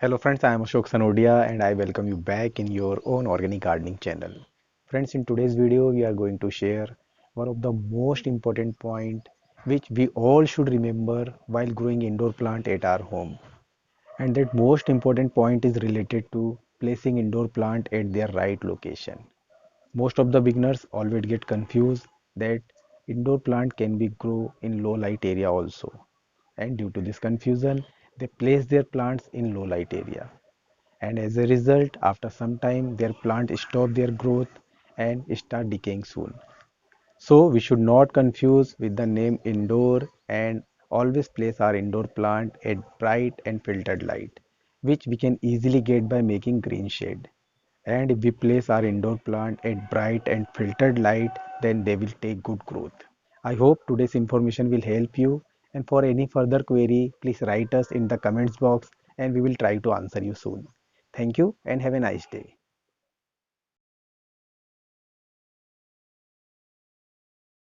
Hello friends, I am Ashok Sanodia and I welcome you back in your own organic gardening channel. Friends, in today's video we are going to share one of the most important point which we all should remember while growing indoor plant at our home. And that most important point is related to placing indoor plant at their right location. Most of the beginners always get confused that indoor plant can be grow in low light area also. And due to this confusion, they place their plants in low light area, and as a result after some time their plant stop their growth and start decaying soon. So we should not confuse with the name indoor and always place our indoor plant at bright and filtered light, which we can easily get by making green shade. And if we place our indoor plant at bright and filtered light, then they will take good growth. I hope today's information will help you, and for any further query please write us in the comments box and we will try to answer you soon. Thank you and have a nice day.